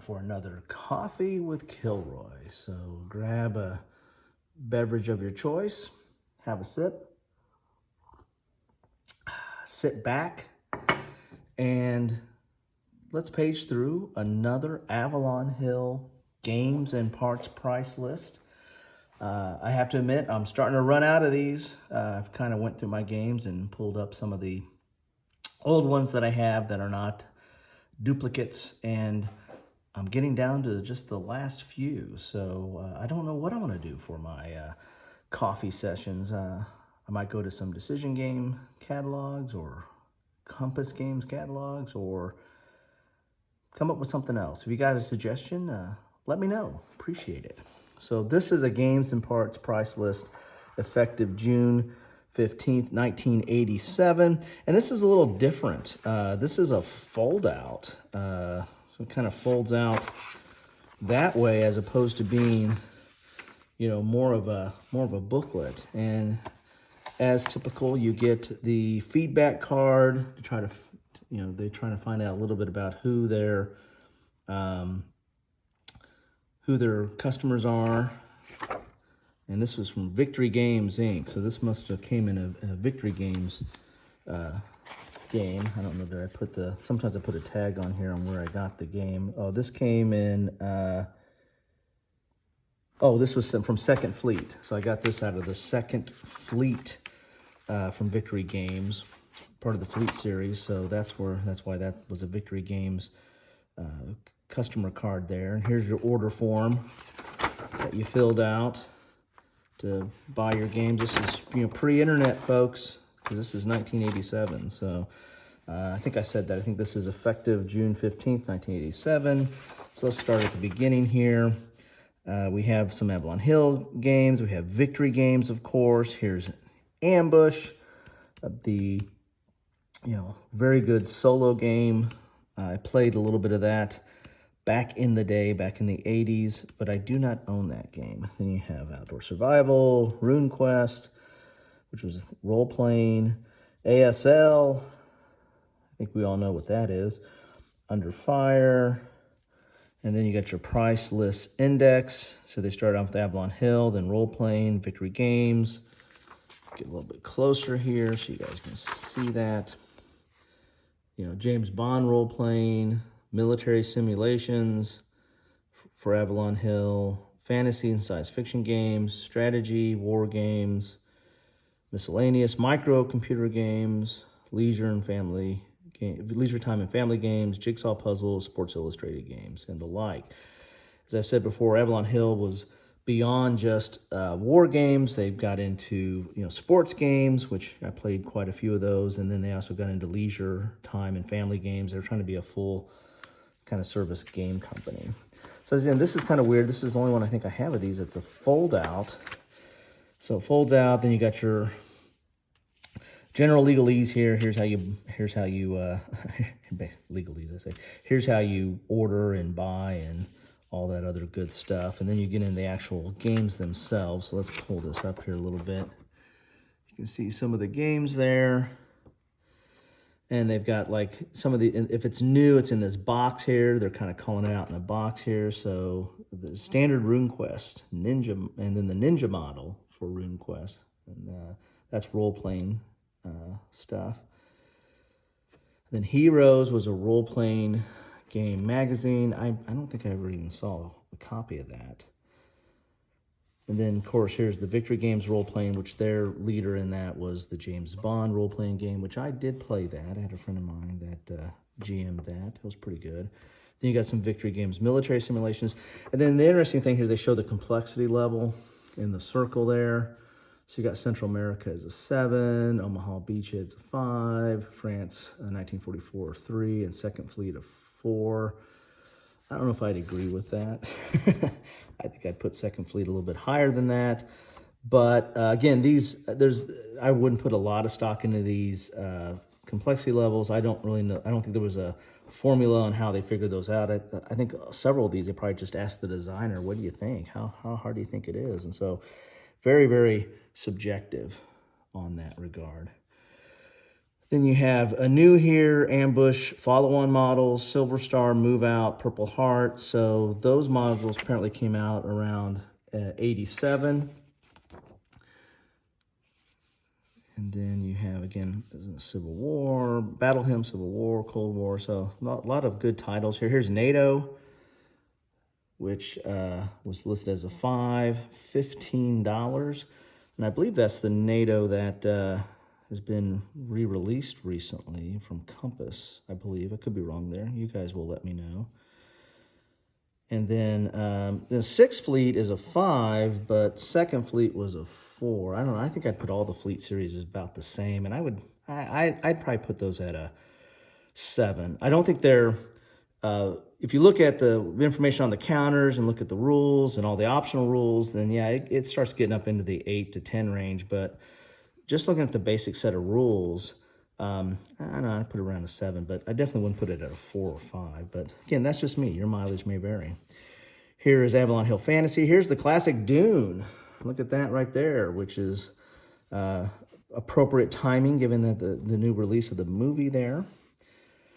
for another Coffee with Kilroy. So grab a beverage of your choice, have a sip, sit back, and let's page through another Avalon Hill games and parts price list. I have to admit, I'm starting to run out of these. I've kind of went through my games and pulled up some of the old ones that I have that are not duplicates, and I'm getting down to just the last few. So I don't know what I want to do for my coffee sessions. I might go to some Decision Game catalogs or Compass Games catalogs, or come up with something else. If you got a suggestion, let me know. Appreciate it. So this is a games and parts price list effective June 15th, 1987. And this is a little different. This is a fold out. So it kind of folds out that way as opposed to being, you know, more of a booklet. And as typical, you get the feedback card to try to, you know, they're trying to find out a little bit about who their customers are. And this was from Victory Games Inc. So this must have came in a Victory Games game. I don't know that I put sometimes I put a tag on here on where I got the game. Oh, this came in, this was from Second Fleet. So I got this out of the Second Fleet from Victory Games, part of the Fleet series. So that's why that was a Victory Games customer card there. And here's your order form that you filled out to buy your games. This is, you know, pre-internet, folks, because this is 1987. So I think I said that. I think this is effective June 15th, 1987. So let's start at the beginning here. We have some Avalon Hill games. We have Victory Games, of course. Here's Ambush, the, you know, very good solo game. I played a little bit of that back in the day, back in the 80s, but I do not own that game. Then you have Outdoor Survival, RuneQuest, which was role-playing, ASL, I think we all know what that is, Under Fire, and then you got your price list index. So they started off with Avalon Hill, then role-playing, Victory Games. Get a little bit closer here so you guys can see that. You know, James Bond role-playing, military simulations for Avalon Hill, fantasy and science fiction games, strategy, war games, miscellaneous micro computer games, leisure time and family games, jigsaw puzzles, Sports Illustrated games, and the like. As I've said before, Avalon Hill was beyond just war games. They've got into, you know, sports games, which I played quite a few of those, and then they also got into leisure time and family games. They're trying to be a full kind of service game company. So again, this is kind of weird. This is the only one I think I have of these. It's a fold out. So it folds out, then you got your general legalese here. Here's how you legalese, I say. Here's how you order and buy and all that other good stuff. And then you get into the actual games themselves. So let's pull this up here a little bit. You can see some of the games there. And they've got like some of the, if it's new, it's in this box here. They're kind of calling it out in a box here. So the standard RuneQuest, Ninja, and then the Ninja model for RuneQuest. And that's role-playing stuff. Then Heroes was a role-playing game magazine. I don't think I ever even saw a copy of that. And then, of course, here's the Victory Games role-playing, which their leader in that was the James Bond role-playing game, which I did play that. I had a friend of mine that GM'd that. It was pretty good. Then you got some Victory Games military simulations. And then the interesting thing here is they show the complexity level in the circle there. So you got Central America as a 7, Omaha Beach as a 5, France 1944 3, and Second Fleet a 4. I don't know if I'd agree with that. I think I'd put Second Fleet a little bit higher than that. But again, I wouldn't put a lot of stock into these complexity levels. I don't really know. I don't think there was a formula on how they figured those out. I think several of these, they probably just asked the designer, what do you think? How hard do you think it is? And so very, very subjective on that regard. Then you have a new here, Ambush, follow-on models, Silver Star, Move Out, Purple Heart. So those modules apparently came out around 87. And then you have, again, Civil War, Battle Hymn, Civil War, Cold War. So a lot of good titles here. Here's NATO, which was listed as a 5, $15. And I believe that's the NATO that has been re-released recently from Compass, I believe. I could be wrong there. You guys will let me know. And then the Sixth Fleet is a 5, but Second Fleet was a 4. I don't know. I think I'd put all the Fleet series as about the same, and I'd probably put those at a 7. I don't think they're. If you look at the information on the counters and look at the rules and all the optional rules, then yeah, it starts getting up into the 8 to 10 range. But just looking at the basic set of rules, I don't know, I'd put it around a 7, but I definitely wouldn't put it at a 4 or 5. But again, that's just me. Your mileage may vary. Here is Avalon Hill Fantasy. Here's the classic Dune. Look at that right there, which is appropriate timing given that the new release of the movie there.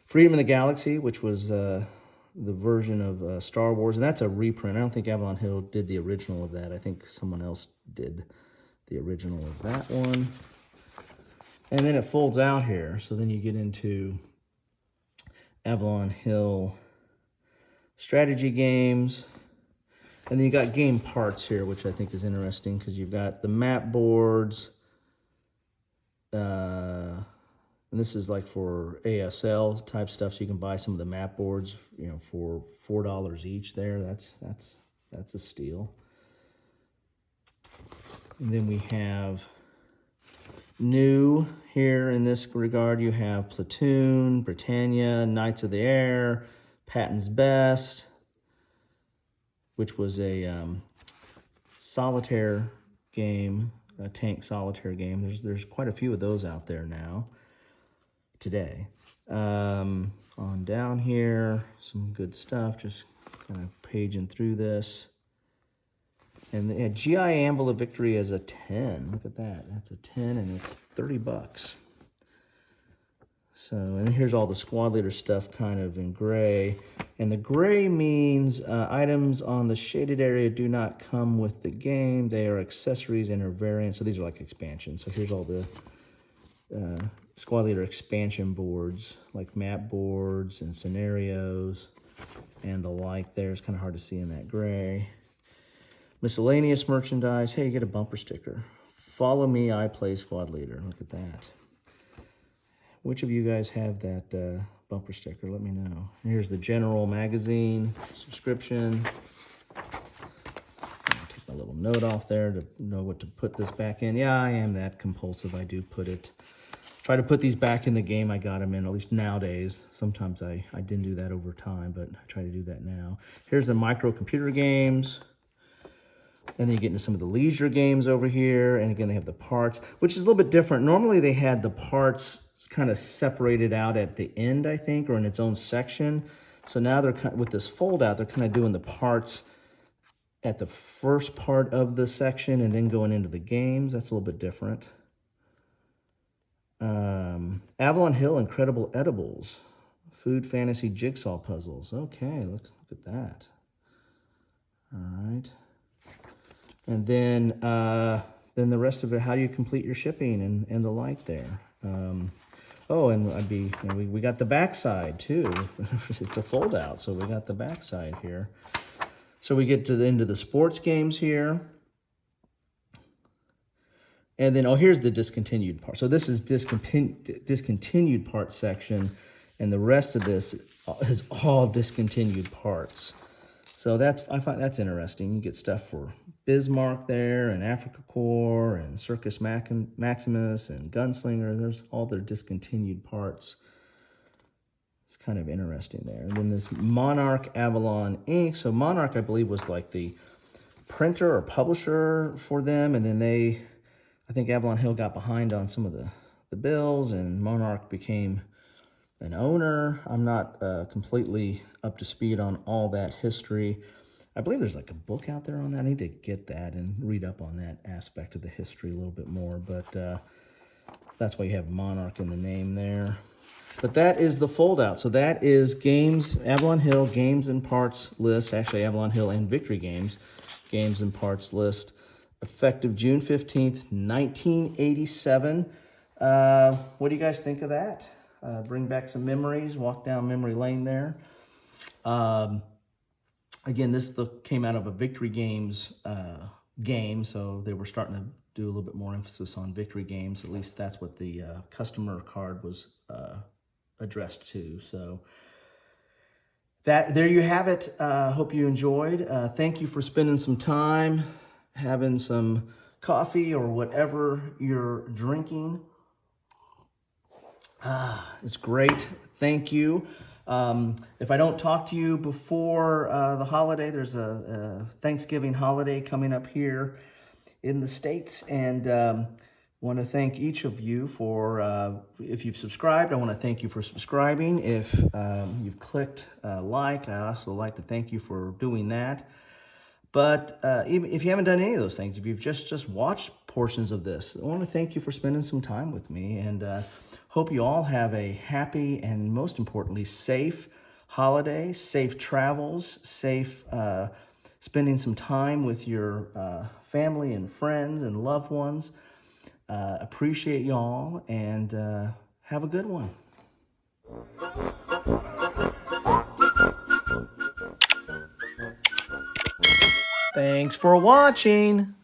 Freedom of the Galaxy, which was the version of Star Wars, and that's a reprint. I don't think Avalon Hill did the original of that. I think someone else did the original of that one. And then it folds out here, so then you get into Avalon Hill strategy games. And then you got game parts here, which I think is interesting because you've got the map boards. And this is like for ASL type stuff, so you can buy some of the map boards, you know, for $4 each there. That's a steal. And then we have new here in this regard. You have Platoon, Britannia, Knights of the Air, Patton's Best, which was a solitaire game, a tank solitaire game. There's quite a few of those out there now, today. On down here, some good stuff, just kind of paging through this. And yeah, GI Anvil of Victory as a 10. Look at that. That's a 10, and it's $30. So, and here's all the squad leader stuff kind of in gray. And the gray means items on the shaded area do not come with the game. They are accessories and are variants. So these are like expansions. So here's all the squad leader expansion boards, like map boards and scenarios and the like there. It's kind of hard to see in that gray. Miscellaneous merchandise. Hey, you get a bumper sticker. Follow me, I play squad leader. Look at that. Which of you guys have that bumper sticker? Let me know. Here's the General Magazine subscription. I'll take my little note off there to know what to put this back in. Yeah, I am that compulsive. I do put it. Try to put these back in the game I got them in, at least nowadays. Sometimes I didn't do that over time, but I try to do that now. Here's the microcomputer games. And then you get into some of the leisure games over here. And again, they have the parts, which is a little bit different. Normally they had the parts kind of separated out at the end, I think, or in its own section. So now they're kind of, with this fold out, they're kind of doing the parts at the first part of the section and then going into the games. That's a little bit different. Avalon Hill Incredible Edibles. Food Fantasy Jigsaw Puzzles. Okay, look at that. All right. And then the rest of it, how do you complete your shipping and the like there. Oh, and we got the backside too. It's a fold out, so we got the backside here. So we get to into the sports games here. And then, oh, here's the discontinued part. So this is discontinued part section, and the rest of this is all discontinued parts. So I find that's interesting. You get stuff for Bismarck there, and Africa Corps, and Circus Maximus, and Gunslinger. There's all their discontinued parts. It's kind of interesting there. And then this Monarch Avalon Inc. So Monarch, I believe, was like the printer or publisher for them, and then I think Avalon Hill got behind on some of the bills, and Monarch became an owner. I'm not completely up to speed on all that history. I believe there's like a book out there on that. I need to get that and read up on that aspect of the history a little bit more. But That's why you have Monarch in the name there. But that is the fold out. So that is Games, Avalon Hill Games and Parts list. Actually, Avalon Hill and Victory Games and Parts list. Effective June 15th, 1987. What do you guys think of that? Bring back some memories, walk down memory lane there. Again, this came out of a Victory Games game, so they were starting to do a little bit more emphasis on Victory Games. At least that's what the customer card was addressed to. So there you have it. Hope you enjoyed. Thank you for spending some time having some coffee or whatever you're drinking. It's great. Thank you. If I don't talk to you before the holiday, there's a Thanksgiving holiday coming up here in the States, and want to thank each of you for, if you've subscribed, I want to thank you for subscribing. If you've clicked like, I also like to thank you for doing that. But even if you haven't done any of those things, if you've just watched portions of this, I want to thank you for spending some time with me, and hope you all have a happy and, most importantly, safe holiday, safe travels, safe spending some time with your family and friends and loved ones. Appreciate y'all, and have a good one. Thanks for watching.